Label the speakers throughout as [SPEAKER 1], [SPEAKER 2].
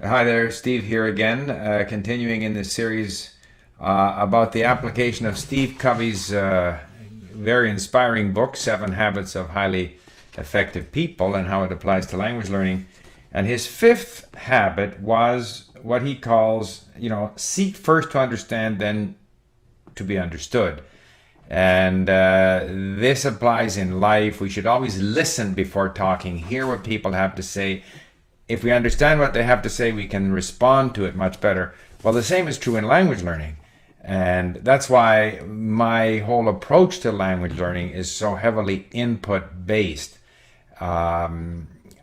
[SPEAKER 1] Hi there, Steve here again, continuing in this series about the application of Steve Covey's very inspiring book, 7 Habits of Highly Effective People, and how it applies to language learning. And his 5th habit was what he calls, seek first to understand, then to be understood. And this applies in life. We should always listen before talking, hear what people have to say. If we understand what they have to say, we can respond to it much better. Well, the same is true in language learning. And that's why my whole approach to language learning is so heavily input-based. I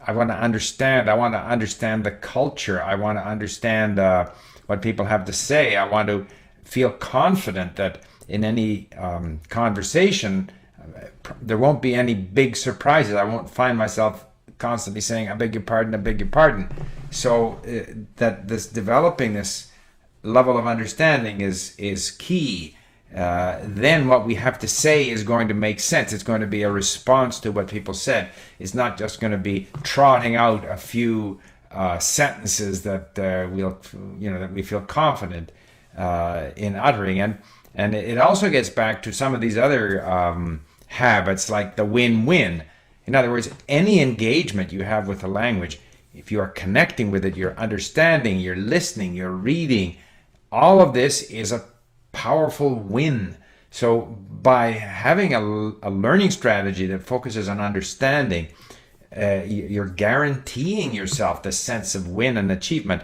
[SPEAKER 1] want to understand the culture. I want to understand what people have to say. I want to feel confident that in any conversation, there won't be any big surprises. I won't find myself constantly saying, I beg your pardon, I beg your pardon. So that developing this level of understanding is key. Then what we have to say is going to make sense. It's going to be a response to what people said. It's not just going to be trotting out a few sentences that that we feel confident in uttering. And it also gets back to some of these other habits, like the win-win. In other words, any engagement you have with a language, if you are connecting with it, you're understanding, you're listening, you're reading, all of this is a powerful win. So by having a learning strategy that focuses on understanding, you're guaranteeing yourself the sense of win and achievement.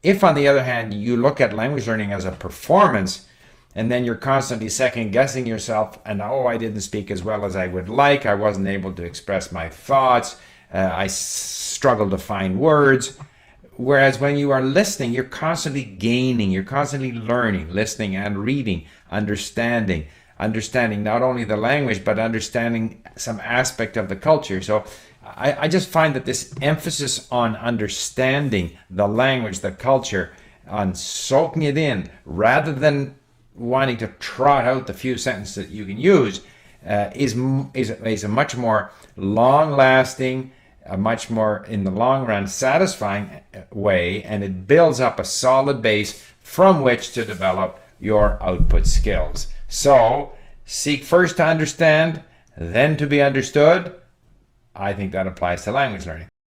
[SPEAKER 1] If, on the other hand, you look at language learning as a performance, and then you're constantly second guessing yourself, and I didn't speak as well as I would like, I wasn't able to express my thoughts, I struggled to find words. Whereas when you are listening, you're constantly gaining, you're constantly learning, listening and reading, understanding not only the language, but understanding some aspect of the culture. So I just find that this emphasis on understanding the language, the culture, on soaking it in, rather than wanting to trot out the few sentences that you can use, is a much more long-lasting, a much more, in the long run, satisfying way, and it builds up a solid base from which to develop your output skills. So, seek first to understand, then to be understood. I think that applies to language learning.